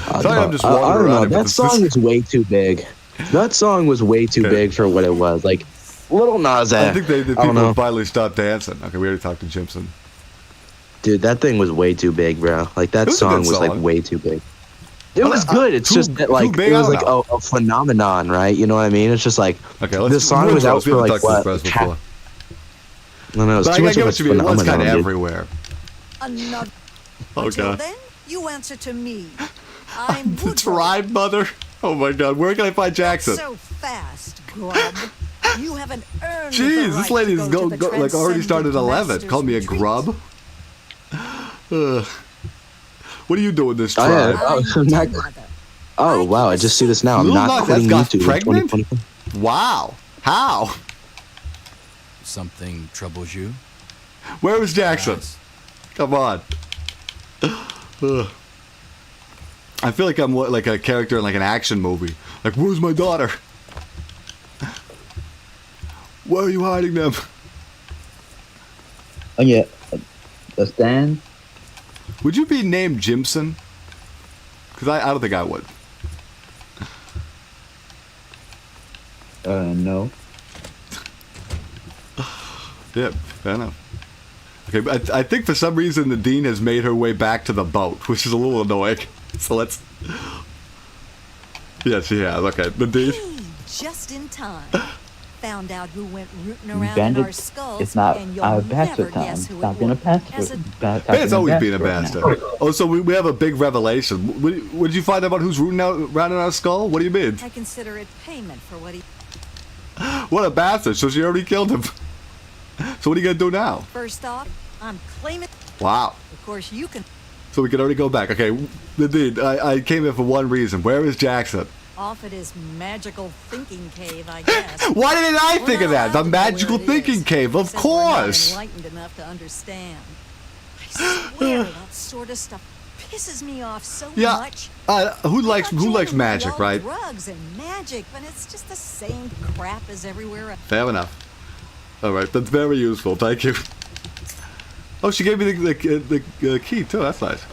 I'd Sorry, I'm mod- just I wandering don't know. around here, but That this song is- is way too big. That song was way too Okay. big for what it was. Like, Little Nas I X. think the I don't people know. finally stopped dancing. Okay, we already talked to Jimson. Dude, that thing was way too big, bro. Like, that It was a song good was like song. way too big. It was good. It's too- just that, too like, big? it I was don't like a phenomenon, right? You know what I mean? It's just like, Okay, let's. the song was out we for haven't like talked to what? this before. I don't know. It's But too I much get of a what you mean. It was kind phenomenon, of dude. everywhere. Another. Oh Until god. then, you answer to me. I'm The Woodrow. tribe mother. Oh my god. Where can I find Jackson? So fast, grub. You haven't earned the Jeez, right this lady's to go to the like already started at 11. Transcendent Call me a Masters grub. Ugh. What are you doing this Oh, yeah. tribe? Retreat. Oh, I'm not- mother. Oh, wow. I just see this now. I'm Lil not Nas quitting got YouTube in pregnant? 2024. Wow. How? Something troubles you? Where was Jackson? Perhaps. Come on. Ugh. I feel like I'm like a character in like an action movie. Like, where's my daughter? Where are you hiding them? Oh yeah, the stand. Would you be named Jimson? Because I don't think I would. No. Yeah, fair enough. Okay, but I think for some reason the Dean has made her way back to the boat, which is a little annoying. So let's... Yeah, she has. Okay, the Dean... Hey, just in time. Found out who went rooting around in Bandit, our skulls, it's not and you'll a never bastard time. guess who Stop it being a was. As bastard. It's always been a bastard. Oh, so we have a big revelation. What did you find out about who's rooting around in our skull? What do you mean? I consider it payment for what he... What a bastard. So she already killed him. So what are you going to do now? First off, I'm claiming... Wow. Of course, you can... So we can already go back. Okay, the Dean, I came here for one reason. Where is Jackson? Off at his magical thinking cave, I guess. Why didn't I We're think of not that? The allowed to know magical where it thinking is, cave, of except we're not course. enlightened enough to understand. I swear that sort of stuff pisses me off so Yeah. much. Who likes I thought magic, all right? Drugs and magic, but it's just the same crap as everywhere else. Fair enough. All right, that's very useful. Thank you. Oh, she gave me the key too. That's nice.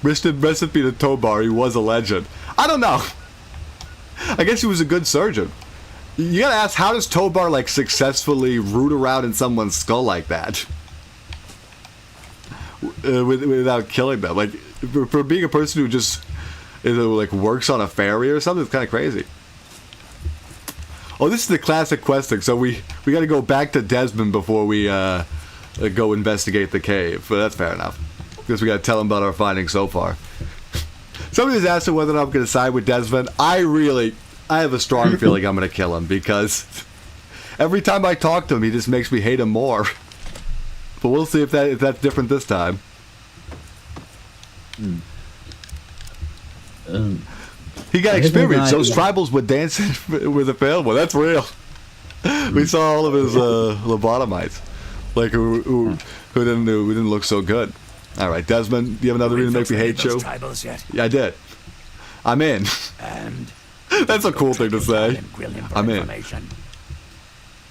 Recipe to Tobar. He was a legend. I don't know. I guess he was a good surgeon. You gotta ask, how does Tobar like successfully root around in someone's skull like that without killing them? Like for being a person who just like works on a ferry or something, it's kind of crazy. Oh, this is the classic questing. So we got to go back to Desmond before we go investigate the cave. But that's fair enough, because we got to tell him about our findings so far. Somebody was asking whether or not I'm going to side with Desmond. I have a strong feeling I'm going to kill him, because every time I talk to him, he just makes me hate him more. But we'll see if that's different this time. He got experience. Those tribals would dance with a pale one. That's real. We saw all of his lobotomites, like who didn't look so good. All right, Desmond, do you have another reason to make me hate you? Tribals yet? Yeah, I did. I'm in. And That's a cool thing to say. I'm in.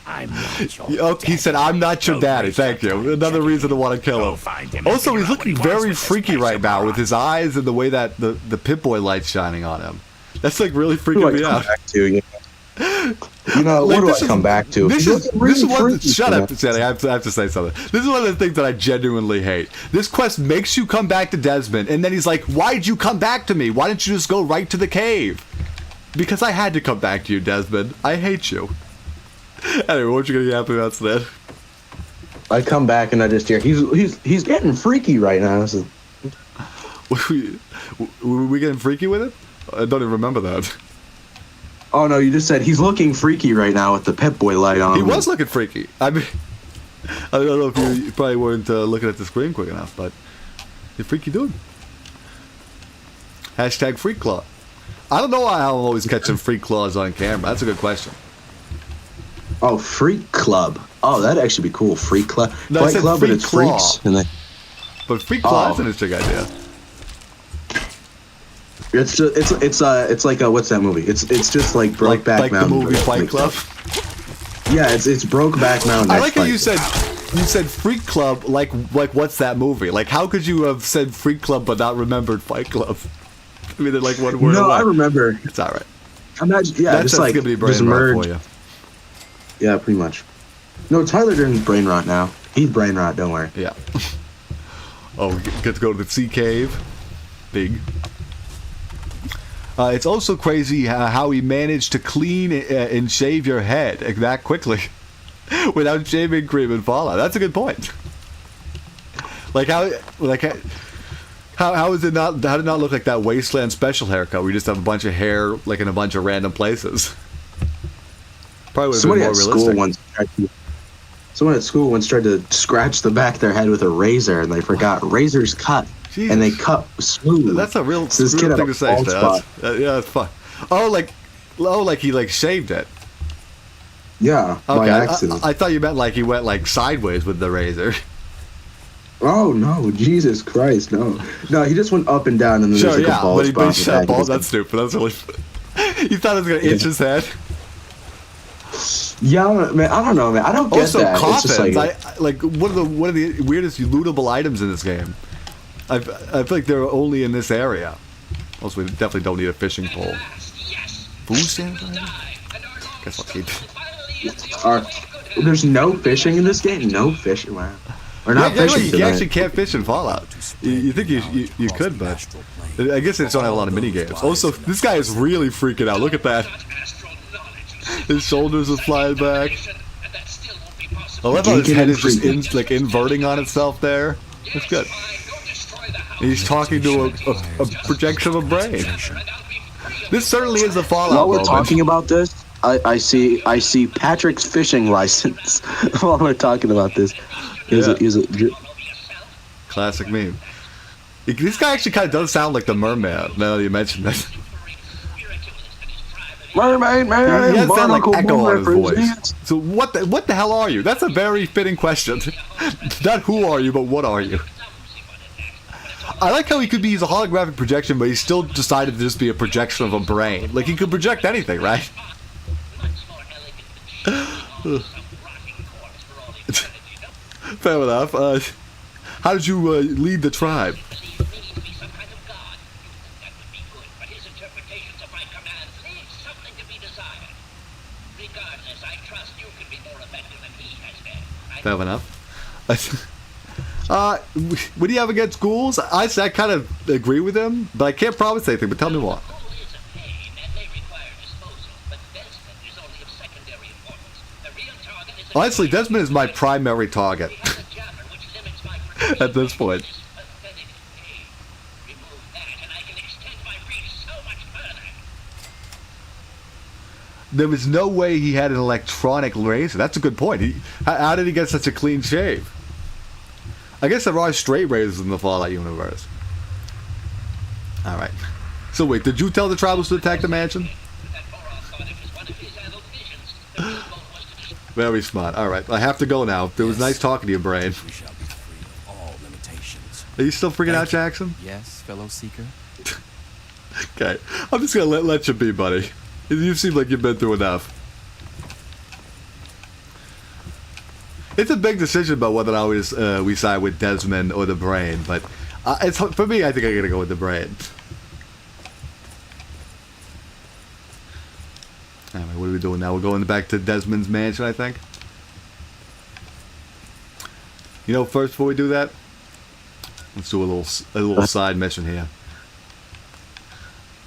I'm not your Oh, he said, "I'm not your daddy." Thank you. Another reason to want to kill him. Also, he's looking very freaky right now with his eyes and the way that the Pip-Boy light's shining on him. That's like really freaking me out. You know, what do I come back to? This is one. Shut up, Sally. Sandy. I have to say something. This is one of the things that I genuinely hate. This quest makes you come back to Desmond, and then he's like, "Why'd you come back to me? Why didn't you just go right to the cave?" Because I had to come back to you, Desmond. I hate you. Anyway, what you gonna yap about today? I come back and I just hear he's getting freaky right now. This is, Were we getting freaky with it? I don't even remember that. oh no, you just said he's looking freaky right now with the Pip-Boy light on. He was looking freaky. I mean, I don't know if you probably weren't looking at the screen quick enough, but you're freaky dude. Hashtag freak claw. I don't know why I'm always catching freak claws on camera. That's a good question. Oh, Freak Club. Oh, that'd actually be cool. Freak Club. No, I Fight said Club, Freak and it's Claw. freaks. And they, But freak claw is Oh. an interesting idea. it's just, it's like what's that movie? It's just like Brokeback Like the Mountain. movie Fight Club. Yeah, it's Brokeback Mountain. I X like how Fight. you said Freak Club like what's that movie? Like how could you have said Freak Club but not remembered Fight Club? I mean, they're like one word No, away. I remember. It's all right. Imagine, yeah, That's just like Skippity brain just rot merge. for you. Yeah, pretty much. No, Tyler Durden's brain rot now. He's brain rot. Don't worry. Yeah. Oh, we get to go to the sea cave. Big. It's also crazy how he managed to clean and shave your head that quickly without shaving cream and Fallout. That's a good point. How is it not? How did it not look like that Wasteland special haircut where you just have a bunch of hair like in a bunch of random places? Probably would have Somebody been at more school realistic. someone at school once tried to scratch the back of their head with a razor, and they forgot razors cut, and they cut smooth. That's a real, So this real kid had thing a to say. bald Stas. spot. Yeah, that's fun. Like he like shaved it. Yeah, by Okay, accident. I thought you meant like he went like sideways with the razor. Oh no, Jesus Christ, no. No, he just went up and down, and then Sure, there's like yeah, a bald but he spot. on the shut back of ball. his head. That's stupid. That's really. You thought it was gonna itch his head. Yeah, man, I don't know, man. I don't get Also, that. It's coffins. just like, One of the weirdest lootable items in this game. I feel like they're only in this area. Also, we definitely don't need a fishing pole. Food sanitizer? Guess I'll keep. There's no fishing in this game. No fishing. Wow. Or Yeah, not fishing you tonight. actually can't fish in Fallout. You think you could, but I guess it's don't have a lot of mini games. Also, this guy is really freaking out. Look at that. His shoulders are flying back. I love how his head is just like inverting on itself there. That's good. He's talking to a projection of a brain. This certainly is a Fallout While we're moment. talking about this, I see Patrick's fishing license while we're talking about this. Is it Classic meme. This guy actually kind of does sound like the merman, now that you mentioned that. mermaid man? He has that like barnacle echo on his voice. represents. So what the hell are you? That's a very fitting question. Not who are you, but what are you? I like how he could be a holographic projection, but he still decided to just be a projection of a brain. Like, he could project anything, right? Fair enough. How did you lead the tribe? Fair enough. What do you have against ghouls? I kind of agree with him, but I can't promise anything. But tell me what. Honestly, Desmond is my primary target at this point. There was no way he had an electronic razor. That's a good point. How did he get such a clean shave? I guess there are straight razors in the Fallout universe. Alright. So wait, did you tell the tribals to attack the mansion? Very smart. Alright, I have to go now. It was nice talking to you, Brain. We shall be free of all limitations. Are you still freaking out, Jackson? Yes, fellow seeker. Okay. I'm just gonna let you be, buddy. You seem like you've been through enough. It's a big decision about whether or not we side with Desmond or the Brain, but it's for me. I think I'm gonna go with the Brain. Anyway, what are we doing now? We're going back to Desmond's mansion, I think. You know, first before we do that, let's do a little side mission here.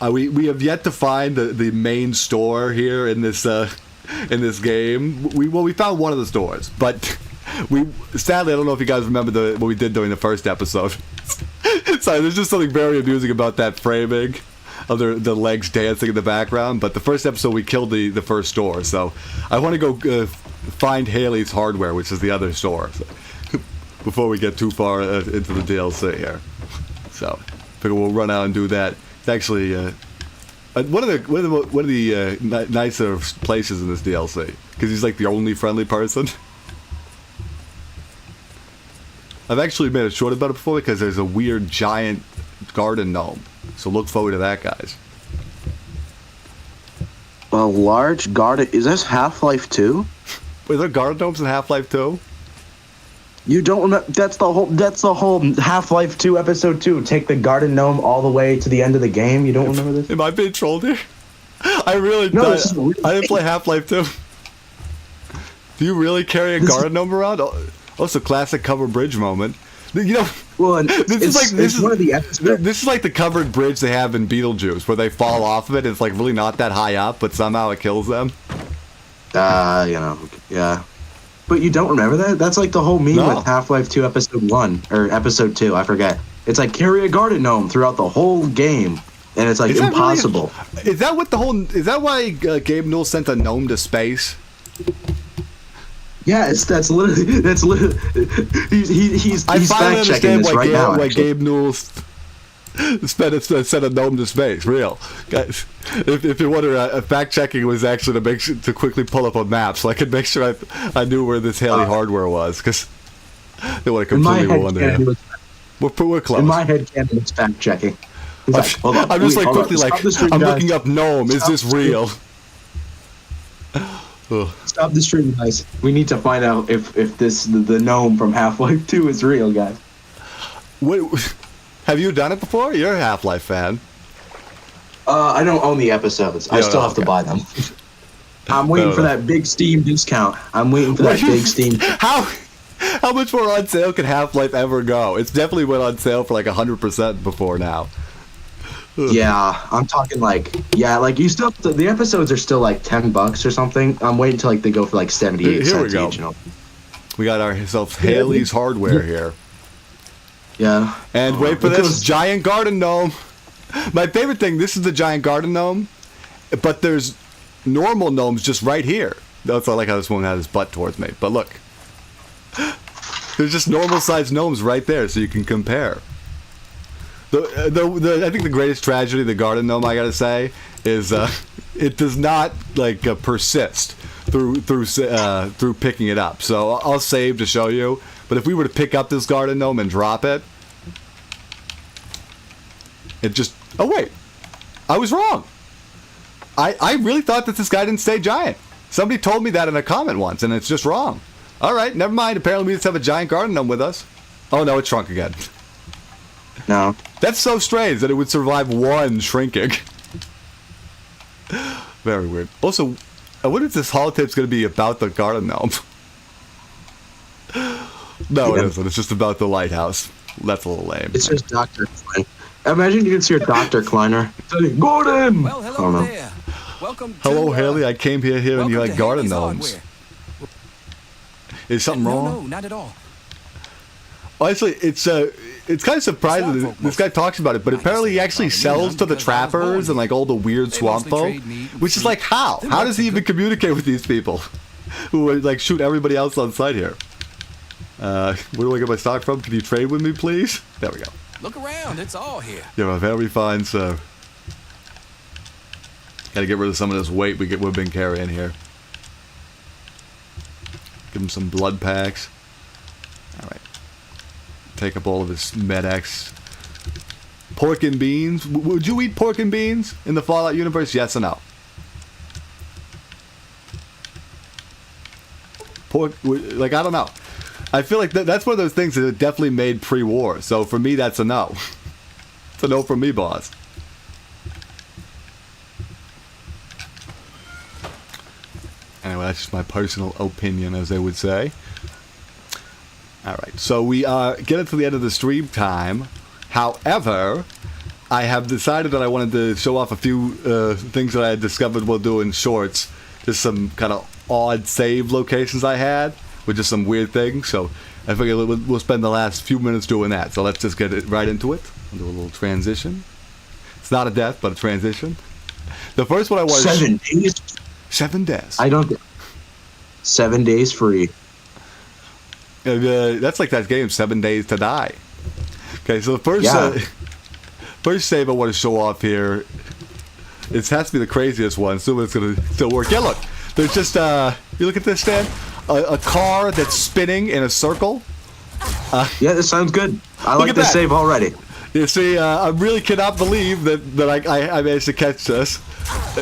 We have yet to find the main store here in this game. We found one of the stores, but sadly I don't know if you guys remember what we did during the first episode. Sorry, there's just something very amusing about that framing of the legs dancing in the background. But the first episode we killed the first store, so I want to go find Haley's Hardware, which is the other store, before we get too far into the DLC here. So figure we'll run out and do that. It's actually one of the nicer places in this DLC because he's like the only friendly person. I've actually made a short about it before because there's a weird giant garden gnome. So look forward to that, guys. A large garden. Is this Half-Life 2? Wait, are there garden gnomes in Half-Life 2? You don't remember? That's the whole Half-Life 2 episode 2. Take the garden gnome all the way to the end of the game. You don't remember this? Am I being trolled here? I really No, I didn't play Half-Life 2. Do you really carry a garden gnome around? Oh, it's a classic covered bridge moment. You know, Well, this is one of the episodes. this is like the covered bridge they have in Beetlejuice, where they fall off of it. And it's like really not that high up, but somehow it kills them. Yeah. But you don't remember that? That's like the whole meme No. with Half-Life 2 Episode 1, or Episode 2, I forget. It's like, carry a garden gnome throughout the whole game, and it's like Is that really- impossible. Is that why Gabe Newell sent a gnome to space? Yeah, that's literally he's I finally fact checking understand this why right now. Why actually. Gabe Newell sent a gnome to space. Real, guys. If you wonder, fact checking was actually to quickly pull up a map so I could make sure I knew where this Haley Hardware was, because they would have In my completely head, wondered. canon We're close. in my head, canon, it's fact checking. Hold on, I'm just wait, like hold on. quickly Stop the stream, I'm guys. looking up gnome. Is this real? Ugh. Stop the stream, guys. We need to find out if the gnome from Half-Life 2 is real, guys. Wait, have you done it before? You're a Half-Life fan. I don't own the episodes. I Yeah, still have to okay. buy them. I'm waiting No, for no. that big Steam discount. I'm waiting for that big Steam. How much more on sale can Half-Life ever go? It's definitely went on sale for like 100% before now. Yeah, I'm talking like you still the episodes are still like $10 or something. I'm waiting till like they go for like 78 Here we cents go. each. You know? We got ourselves Haley's Hardware here. Yeah. And wait for this, because- giant garden gnome. My favorite thing, this is the giant garden gnome, but there's normal gnomes just right here. That's I like how this one had his butt towards me. But look, there's just normal sized gnomes right there, so you can compare. I think the greatest tragedy of the garden gnome, I gotta say, is it does not like persist through picking it up. So I'll save to show you. But if we were to pick up this garden gnome and drop it, it just... Oh, wait. I was wrong. I really thought that this guy didn't stay giant. Somebody told me that in a comment once, and it's just wrong. All right, never mind. Apparently we just have a giant garden gnome with us. Oh, no, it shrunk again. No. That's so strange that it would survive one shrinking. Very weird. Also, I wonder if this holotape's going to be about the garden gnome. No, it isn't. It's just about the lighthouse. That's a little lame. It's just Dr. Klein. Imagine you could see your Dr. Kleiner. Gordon! Well, I don't hello know. there. Welcome to, Hello, Haley. I came here and you welcome like to garden Haley's gnomes. Hardware. Is something No, wrong? no, not at all. Honestly, it's kind of surprising that this guy talks about it, but apparently he actually sells to the trappers and like all the weird swamp folk, which is like how? How does he even communicate with these people who like shoot everybody else on site here? Where do I get my stock from? Can you trade with me, please? There we go. Look around, it's all here. You're a very fine sir. Got to get rid of some of this weight we've been carrying here. Give him some blood packs. All right. Take up all of his Med-X. Pork and beans. Would you eat pork and beans in the Fallout universe? Yes or no? Pork, like, I don't know. I feel like that's one of those things that it definitely made pre-war. So for me, that's a no. It's a no from me, boss. Anyway, that's just my personal opinion, as they would say. Alright, so we are getting to the end of the stream time. However, I have decided that I wanted to show off a few things that I had discovered while doing shorts. Just some kind of odd save locations I had, with just some weird things. So I figured we'll spend the last few minutes doing that. So let's just get it right into it. I'll do a little transition. It's not a death, but a transition. The first one I want 7 days? 7 days. I don't... 7 days free. That's like that game, 7 Days to Die. Okay, so the first first save I want to show off here, it has to be the craziest one, so it's going to still work. Yeah, look, there's just, you look at this, Stan, a car that's spinning in a circle. Yeah, this sounds good. I like at this that. save already. You see, I really cannot believe that I managed to catch this.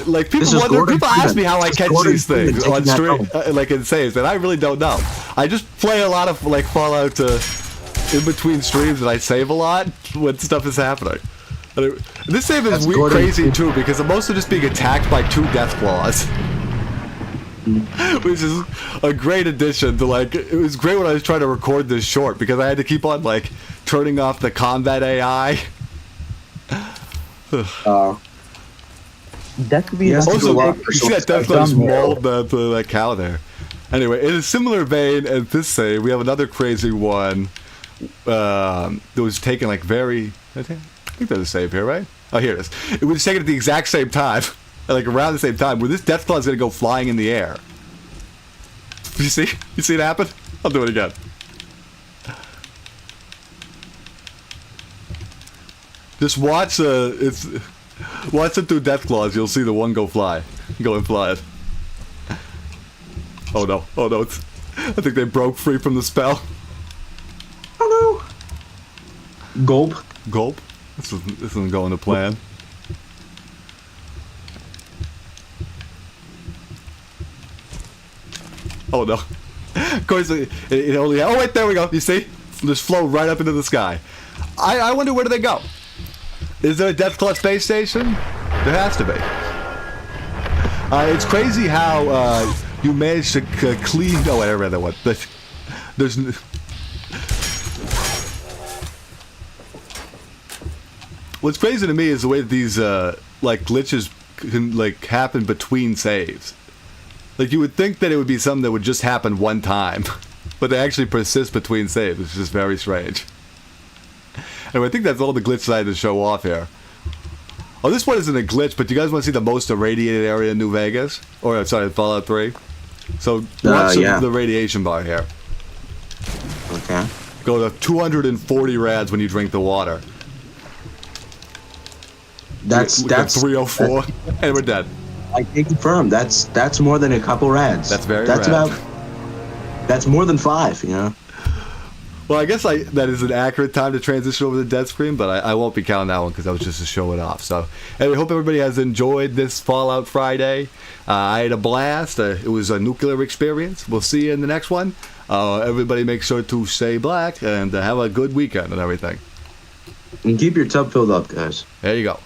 Like, people This is wonder, Gordon people ask me Freeman. how I This is catch Gordon these Freeman things taking on that stream, home. like in saves, and I really don't know. I just play a lot of like Fallout in between streams, and I save a lot when stuff is happening. And this save is That's weird, Gordon crazy too, because I'm mostly just being attacked by 2 death claws. Which is a great addition to, like, it was great when I was trying to record this short, because I had to keep on, like, turning off the combat AI. That could be Yes, another also, way you You see that death done claw's well. mauled that cow there. Anyway, in a similar vein as this save, we have another crazy one that was taken, like, I think there's a save here, right? Oh, here it is. It was taken at the exact same time. Like, around the same time, where this death claw is going to go flying in the air. You see? You see it happen? I'll do it again. Just watch watch it through death claws. You'll see the one go fly. Go and fly it. Oh no. Oh no. I think they broke free from the spell. Oh no. Gulp. Gulp. This isn't going to plan. Oh no. Of course it only... Oh wait, there we go. You see? Just flow right up into the sky. I wonder, where do they go? Is there a Deathclaw space station? There has to be. It's crazy how you managed to clean. Oh, wait, I read that one. There's. What's crazy to me is the way that these like glitches can like happen between saves. Like you would think that it would be something that would just happen one time, but they actually persist between saves. It's just very strange. Anyway, I think that's all the glitches I had to show off here. Oh, this one isn't a glitch, but do you guys want to see the most irradiated area in New Vegas? Or, sorry, Fallout 3? So, watch the radiation bar here. Okay. Go to 240 rads when you drink the water. That's 304, and we're dead. I can confirm. That's more than a couple rads. That's very That's rad. That's more than 5, you know? Well, I guess that is an accurate time to transition over to dead screen, but I won't be counting that one because that was just to show it off. So, anyway, hope everybody has enjoyed this Fallout Friday. I had a blast. It was a nuclear experience. We'll see you in the next one. Everybody make sure to stay black and have a good weekend and everything. And keep your tub filled up, guys. There you go.